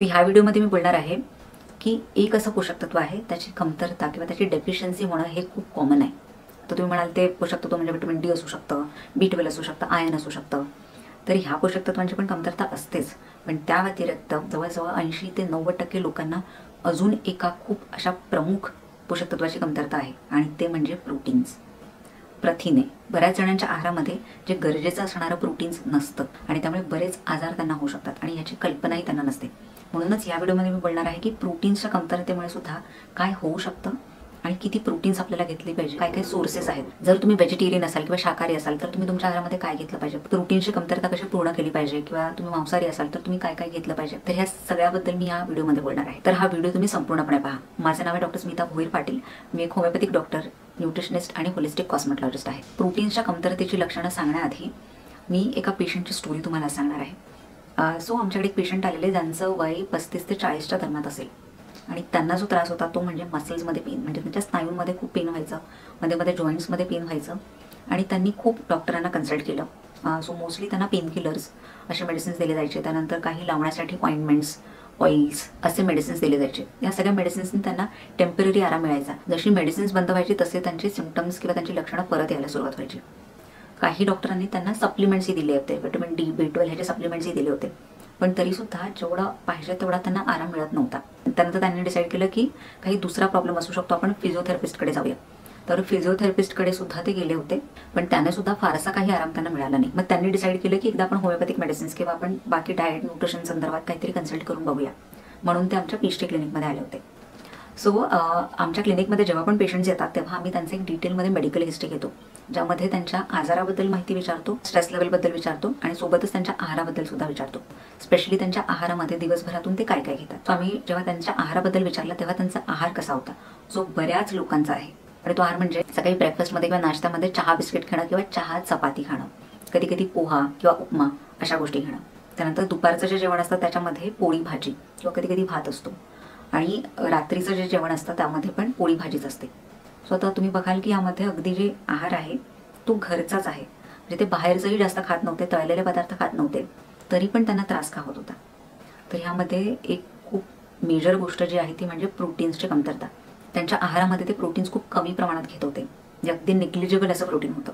ह्या व्हिडिओमध्ये मी बोलणार आहे की एक असं पोषक तत्व आहे त्याची कमतरता किंवा त्याची डेफिशियन्सी होणं हे खूप कॉमन आहे. तर तुम्ही म्हणाल ते पोषक तत्व म्हणजे व्हिटॅमिन डी असू शकतं, B12 असू शकतं, आयर्न असू शकतं. तर ह्या पोषक तत्वांची पण कमतरता असतेच. पण त्या व्यतिरिक्त जवळजवळ 80 ते 90% लोकांना अजून एका खूप अशा प्रमुख पोषक तत्वाची कमतरता आहे आणि ते म्हणजे प्रोटीन्स, प्रथिने. बऱ्याच जणांच्या आहारामध्ये जे गरजेचं असणारं प्रोटीन्स नसतं आणि त्यामुळे बरेच आजार त्यांना होऊ शकतात आणि याची कल्पनाही त्यांना नसते. म्हणूनच या व्हिडिओमध्ये मी बोलणार आहे की प्रोटीन्सच्या कमतरतेमुळे सुद्धा काय होऊ शकतं आणि किती प्रोटीन्स आपल्याला घेतले पाहिजे, काय काय सोर्सेस आहेत. जर तुम्ही व्हेजिटेरियन असाल किंवा शाकाहारी असाल तर तुम्ही तुमच्या आहारामध्ये काय घेतलं पाहिजे, प्रोटीन्सची कमतरता कशी पूर्ण केली पाहिजे, किंवा तुम्ही मांसाहारी असाल तर तुम्ही काय काय घेतलं पाहिजे. तर ह्या सगळ्याबद्दल मी या व्हिडिओमध्ये बोलणार आहे. तर हा व्हिडिओ तुम्ही संपूर्णपणे पहा. माझं नाव आहे डॉक्टर स्मिता भोईर पाटील. मी एक होमिओपॅथिक डॉक्टर, न्यूट्रिशनिस्ट आणि होलिस्टिक कॉस्मेटॉलॉजिस्ट आहे. प्रोटीन्सच्या कमतरतेची लक्षणं सांगण्याआधी मी एका पेशंटची स्टोरी तुम्हाला सांगणार आहे. सो आमच्याकडे एक पेशंट आलेले ज्यांचं वय 35 ते 40च्या दरम्यान असेल आणि त्यांना जो त्रास होता तो म्हणजे मसल्समध्ये पेन, म्हणजे त्यांच्या स्नायूंमध्ये खूप पेन व्हायचं, मध्ये मध्ये जॉईंट्समध्ये पेन व्हायचं आणि त्यांनी खूप डॉक्टरांना कन्सल्ट केलं. सो मोस्टली त्यांना पेन किलर्स असे मेडिसिन्स दिले जायचे. त्यानंतर काही लावण्यासाठी ऑइंटमेंट्स, ऑइल्स असे मेडिसिन्स दिले जायचे. या सगळ्या मेडिसिन्सनी त्यांना टेम्पररी आराम मिळायचा. जशी मेडिसिन्स बंद व्हायची तसे त्यांचे सिम्पटम्स किंवा त्यांची लक्षणं परत यायला सुरुवात व्हायची. काही डॉक्टरांनी त्यांना सप्लिमेंट्सही दिले होते, व्हिटॅमिन डी, B12 ह्याचे सप्लिमेंट्सही दिले होते. पण तरीसुद्धा जेवढं पाहिजे तेवढा त्यांना आराम मिळत नव्हता. त्यानंतर त्यांनी डिसाईड केलं की काही दुसरा प्रॉब्लेम असू शकतो, आपण फिजिओथेरपिस्टकडे जाऊया. तर फिजिओथेरपिस्टकडे सुद्धा ते गेले होते, पण त्याने सुद्धा फारसा काही आराम त्यांना मिळाला नाही. मग त्यांनी डिसाईड केलं की एकदा आपण होमिओपॅथिक मेडिसिन्स किंवा आपण बाकी डाएट न्यूट्रिशन संदर्भात काहीतरी कन्सल्ट करून बघूया. म्हणून ते आमच्या पीएचडी क्लिनिकमध्ये आले होते. सो आमच्या क्लिनिकमध्ये जेव्हा पण पेशंट्स येतात तेव्हा आम्ही त्यांचं एक डिटेलमध्ये मेडिकल हिस्ट्री घेतो, ज्यामध्ये त्यांच्या आजाराबद्दल माहिती विचारतो, स्ट्रेस लेवलबद्दल विचारतो आणि सोबतच त्यांच्या आहाराबद्दल सुद्धा विचारतो. स्पेशली त्यांच्या आहारामध्ये दिवसभरातून ते काय काय घेतात. सो आम्ही जेव्हा त्यांच्या आहाराबद्दल विचारलं तेव्हा त्यांचा आहार कसा होता, जो बऱ्याच लोकांचा आहे. आणि तो आहार म्हणजे सकाळी ब्रेकफास्टमध्ये किंवा नाश्त्यामध्ये चहा बिस्किट खाणं किंवा चहा चपाती खाणं, कधी कधी पोहा किंवा उपमा अशा गोष्टी घेणं. त्यानंतर दुपारचं जे जेवण असतं त्याच्यामध्ये पोळी भाजी किंवा कधी कधी भात असतो आणि रात्रीचं जे जेवण असतं त्यामध्ये पण पोळी भाजीच असते. सो आता तुम्ही बघाल की यामध्ये अगदी जे आहार आहे तो घरचाच आहे. म्हणजे ते बाहेरचंही जास्त खात नव्हते, तळलेले पदार्थ खात नव्हते, तरी पण त्यांना त्रास का होत होता. तर ह्यामध्ये एक खूप मेजर गोष्ट जी आहे ती म्हणजे प्रोटीन्सची कमतरता. त्यांच्या आहारामध्ये ते प्रोटीन्स खूप कमी प्रमाणात घेत होते, जे अगदी निग्लिजिबल असं प्रोटीन होतं.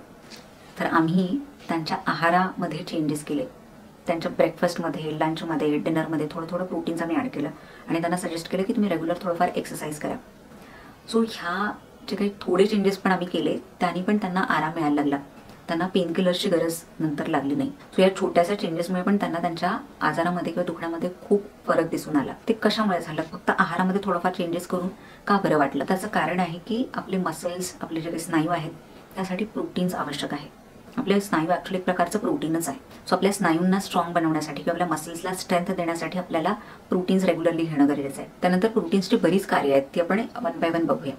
तर आम्ही त्यांच्या आहारामध्ये चेंजेस केले. त्यांच्या ब्रेकफास्टमध्ये, लंचमध्ये, डिनरमध्ये थोडं थोडं प्रोटीन्स आम्ही ॲड केलं आणि त्यांना सजेस्ट केलं की तुम्ही रेग्युलर थोडंफार एक्सरसाइज करा. सो ह्या जे काही थोडे चेंजेस पण आम्ही केले त्याने पण त्यांना आराम मिळायला लागला. त्यांना पेन किलर्सची गरज नंतर लागली नाही. सो या छोट्याशा चेंजेसमुळे पण त्यांना त्यांच्या आजारामध्ये किंवा दुखण्यामध्ये खूप फरक दिसून आला. ते कशामुळे झालं, फक्त आहारामध्ये थोडंफार चेंजेस करून का बरं वाटलं. त्याचं कारण आहे की आपले मसल्स, आपले जे काही स्नायू आहेत त्यासाठी प्रोटीन्स आवश्यक आहे. आपले स्नायू ॲक्च्युली एक प्रकारचं प्रोटीनच आहे. सो आपल्या स्नायूंना स्ट्रॉंग बनवण्यासाठी किंवा आपल्या मसल्सला स्ट्रेंथ देण्यासाठी आपल्याला प्रोटीन्स रेग्युलरली घेणं गरजेचं आहे. त्यानंतर प्रोटीन्सची बरीच कार्य आहेत, ती आपण वन बाय वन बघूया.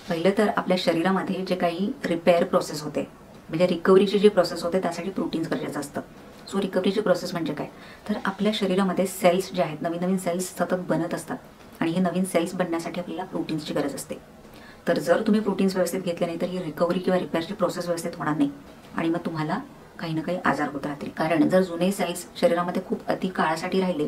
पहिलं तर आपल्या शरीरामध्ये जे काही रिपेअर प्रोसेस होते, म्हणजे रिकव्हरीची जी प्रोसेस होते त्यासाठी प्रोटीन्स गरजेचं असतं. सो रिकव्हरीची प्रोसेस म्हणजे काय, तर आपल्या शरीरामध्ये सेल्स जे आहेत, नवीन नवीन सेल्स सतत बनत असतात आणि हे नवीन सेल्स बनण्यासाठी आपल्याला प्रोटीन्सची गरज असते. तर जर तुम्ही प्रोटीन्स व्यवस्थित घेतले नाही तर ही रिकव्हरी किंवा रिपेअरची प्रोसेस व्यवस्थित होणार नाही आणि मग तुम्हाला काही ना काही आजार होत राहतील. कारण जर जुने सेल्स शरीरामध्ये खूप अति काळासाठी राहिले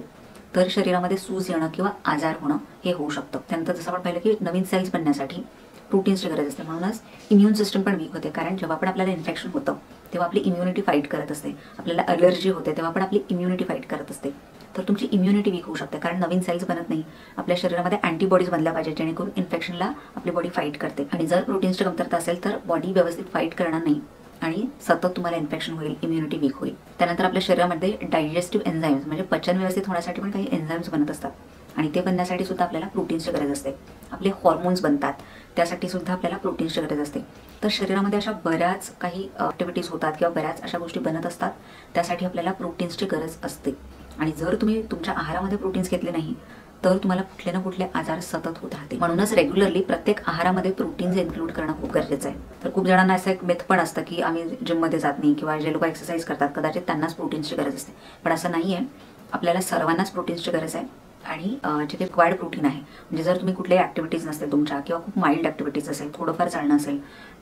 तर शरीरामध्ये सूज येणं किंवा आजार होणं हे होऊ शकतं. त्यानंतर जसं आपण पाहिलं की नवीन सेल्स बनण्यासाठी प्रोटीन्सची गरज असते. म्हणूनच इम्युन सिस्टम पण वीक होते, कारण जेव्हा पण आपल्याला इन्फेक्शन होतं तेव्हा आपली इम्युनिटी फाईट करत असते. आपल्याला अलर्जी होते तेव्हा पण आपली इम्युनिटी फाईट करत असते. तर तुमची इम्युनिटी वीक होऊ शकते, कारण नवीन सेल्स बनत नाही. आपल्या शरीरामध्ये अँटीबॉडीज बनल्या पाहिजे जेणेकरून इन्फेक्शनला आपली बॉडी फाईट करते. आणि जर प्रोटीन्सची कमतरता असेल तर बॉडी व्यवस्थित फाईट करणार नाही आणि सतत तुम्हाला इन्फेक्शन होईल, इम्युनिटी वीक होईल. त्यानंतर आपल्या शरीरामध्ये डायजेस्टिव्ह एन्झाईम्स म्हणजे पचन व्यवस्थित होण्यासाठी पण काही एन्झाईम्स बनत असतात आणि ते बनण्यासाठी सुद्धा आपल्याला प्रोटीन्सची गरज असते. आपले हॉर्मोन्स बनतात त्यासाठी सुद्धा आपल्याला प्रोटीन्सची गरज असते. तर शरीरामध्ये अशा बऱ्याच काही ॲक्टिव्हिटीज होतात किंवा बऱ्याच अशा गोष्टी बनत असतात, त्यासाठी आपल्याला प्रोटीन्सची गरज असते. आणि जर तुम्ही तुमच्या आहारामध्ये प्रोटीन्स घेतले नाही तर तुम्हाला कुठले ना कुठले आजार सतत होत राहते. म्हणूनच रेग्युलरली प्रत्येक आहारामध्ये प्रोटीन्स इन्क्लूड करणं खूप गरजेचं आहे. तर खूप जणांना असं एक मिथ पण असतं की आम्ही जिममध्ये जात नाही किंवा जे लोक एक्सरसाइज करतात कदाचित त्यांनाच प्रोटीन्सची गरज असते, पण असं नाही आहे. आपल्याला सर्वांनाच प्रोटीन्सची गरज आहे. आणि जे काही क्वाड प्रोटीन आहे, म्हणजे जर तुम्ही कुठल्याही ॲक्टिव्हिटीज नसतील तुमच्या किंवा खूप माइल्ड ॲक्टिव्हिटीज असेल, थोडंफार चालणं असेल,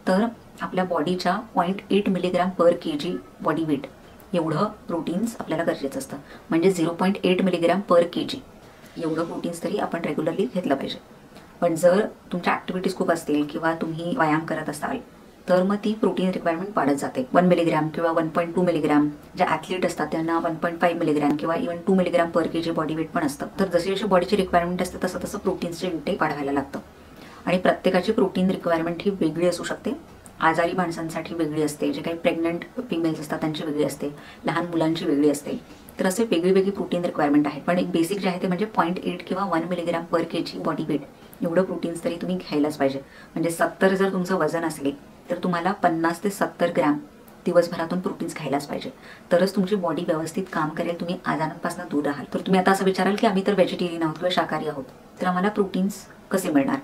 तर आपल्या बॉडीच्या 0.8 मिलीग्रॅम पर kg बॉडी वेट एवढं प्रोटीन्स आपल्याला गरजेचं असतं. म्हणजे 0.8 मिलीग्रॅम पर kg. एवढं प्रोटीन्स तरी आपण रेग्युलरली घेतलं पाहिजे. पण जर तुमच्या ॲक्टिव्हिटीज खूप असतील किंवा तुम्ही व्यायाम करत असाल तर मग ती प्रोटीन रिक्वायरमेंट वाढत जाते. 1 मिलीग्रॅम किंवा 1.2 मिलीग्रॅम, जे ॲथलीट असतात त्यांना 1.5 मिलीग्रॅम किंवा इव्हन 2 मिलीग्रॅम पर केजी बॉडी वेट पण असतं. तर जशी जशी बॉडीची रिक्वायरमेंट असते तसं तसं प्रोटीन्सचे इंटेक वाढवायला लागतं. आणि प्रत्येकाची प्रोटीन रिक्वायरमेंट ही वेगळी असू शकते. आजारी माणसांसाठी वेगळी असते, जे काही प्रेग्नंट फिमेल्स असतात त्यांची वेगळी असते, लहान मुलांची वेगळी असते. तर असे वेगळी वेगळी प्रोटीन रिक्वायरमेंट आहे. पण एक बेसिक जे आहे ते म्हणजे 0.8 किंवा 1 मिलीग्रॅम पर केजी बॉडी वेट एवढं प्रोटीन्स तरी तुम्ही घ्यायलाच पाहिजे. म्हणजे 70 जर तुमचं वजन असेल तर तुम्हाला 50 ते 70 ग्रॅम दिवसभरातून प्रोटीन्स घ्यायलाच पाहिजे. तरच तुमची बॉडी व्यवस्थित काम करेल, तुम्ही आजारांपासून दूर राहाल. तर तुम्ही आता असं विचाराल की आम्ही तर व्हेजिटेरियन आहोत किंवा शाकाहारी आहोत, तर आम्हाला प्रोटीन्स कसे मिळणार?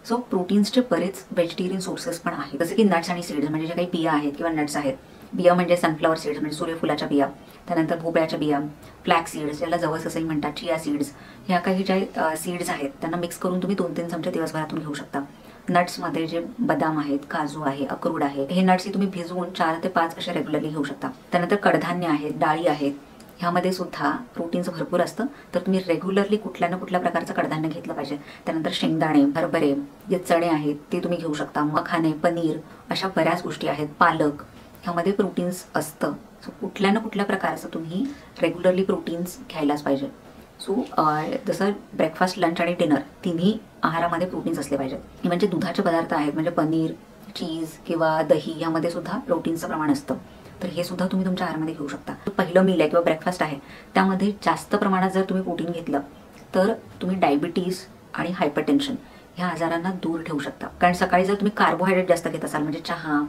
सो प्रोटीन्सचे बरेच व्हेजिटेरियन सोर्सेस पण आहेत, जसे की नट्स आणि सीड्स, म्हणजे जे काही बिया आहेत किंवा नट्स आहेत. बिया म्हणजे सनफ्लॉवर सीड्स म्हणजे सूर्यफुलाच्या बिया, त्यानंतर भोपळ्याच्या बिया, फ्लॅक्स सीड्स ज्याला जवस असंही म्हणतात, चिया सीड्स, ह्या काही ज्या सीड्स आहेत त्यांना मिक्स करून तुम्ही 2-3 चमचे दिवसभरातून घेऊ शकता. नट्समध्ये जे बदाम आहेत, काजू आहे, अक्रोड आहे, हे नट्स तुम्ही भिजवून 4 ते 5 असे रेग्युलरली घेऊ शकता. त्यानंतर कडधान्य आहेत, डाळी आहेत, ह्यामध्ये सुद्धा प्रोटीन्स भरपूर असतं. तर तुम्ही रेग्युलरली कुठल्या ना कुठल्या प्रकारचं कडधान्य घेतलं पाहिजे. त्यानंतर शेंगदाणे, हरभरे, जे चणे आहेत ते तुम्ही घेऊ शकता. मखाने, पनीर, अशा बऱ्याच गोष्टी आहेत. पालक, ह्यामध्ये प्रोटीन्स असतं. सो कुठल्या ना कुठल्या प्रकारचं तुम्ही रेग्युलरली प्रोटीन्स घ्यायलाच पाहिजे. सो जसं ब्रेकफास्ट, लंच आणि डिनर तिन्ही आहारामध्ये प्रोटीन्स असले पाहिजे. म्हणजे दुधाचे पदार्थ आहेत, म्हणजे पनीर, चीज किंवा दही, यामध्ये सुद्धा प्रोटीन्सचं प्रमाण असतं. तर हे सुद्धा तुम्ही तुमच्या आहारामध्ये घेऊ शकता. पहिलं मील आहे किंवा ब्रेकफास्ट आहे त्यामध्ये जास्त प्रमाणात जर तुम्ही प्रोटीन घेतलं तर तुम्ही डायबिटीज आणि हायपरटेन्शन ह्या आजारांना दूर ठेवू शकता. कारण सकाळी जर तुम्ही कार्बोहायड्रेट जास्त घेत असाल, म्हणजे चहा,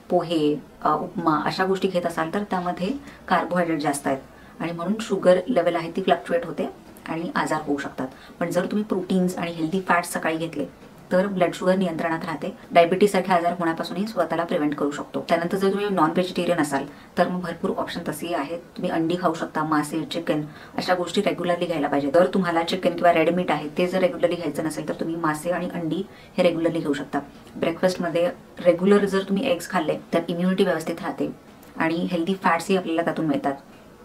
पोहे, उपमा अशा गोष्टी घेत असाल तर त्यामध्ये कार्बोहायड्रेट जास्त आहेत आणि म्हणून शुगर लेवल आहे ती फ्लक्च्युएट होते आणि आजार होऊ शकतात. पण जर तुम्ही प्रोटीन्स आणि हेल्दी फॅट्स सकाळी घेतले तर ब्लड शुगर नियंत्रणात राहते. डायबिटीजसारखे आजार होण्यापासूनही स्वतःला प्रिव्हेंट करू शकतो. त्यानंतर जर तुम्ही नॉन व्हेजिटेरियन असाल तर मग भरपूर ऑप्शन तसेही आहेत. तुम्ही अंडी खाऊ शकता, मासे, चिकन अशा गोष्टी रेग्युलरली घ्यायला पाहिजे. जर तुम्हाला चिकन किंवा रेड मीट आहे ते जर रेग्युलरली घ्यायचं नसेल तर तुम्ही मासे आणि अंडी हे रेग्युलरली घेऊ शकता. ब्रेकफास्टमध्ये रेग्युलर जर तुम्ही एग्स खाल्ले तर इम्युनिटी व्यवस्थित राहते आणि हेल्दी फॅट्सही आपल्याला त्यातून मिळतात.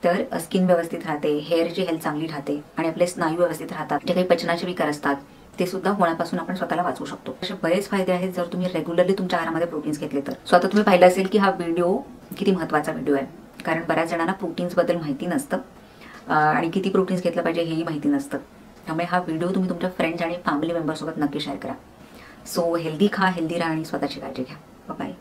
तर स्किन व्यवस्थित राहते, हेअरची हेल्थ चांगली राहते आणि आपले स्नायू व्यवस्थित राहतात. जे काही पचनाचे विकार असतात ते सुद्धा होण्यापासून आपण स्वतःला वाचवू शकतो. असे बरेच फायदे आहेत जर तुम्ही रेग्युलरली तुमच्या आहारामध्ये प्रोटीन्स घेतले तर. सो आता तुम्ही पाहिलं असेल की हा व्हिडिओ किती महत्त्वाचा व्हिडिओ आहे. कारण बऱ्याच जणांना प्रोटीन्सबद्दल माहिती नसतं आणि किती प्रोटीन्स घेतलं पाहिजे हेही माहिती नसतं. त्यामुळे हा व्हिडिओ तुम्ही तुमच्या फ्रेंड्स आणि फॅमिली मेंबर्ससोबत नक्की शेअर करा. सो हेल्दी खा, हेल्दी राहा आणि स्वतःची काळजी घ्या. बाय.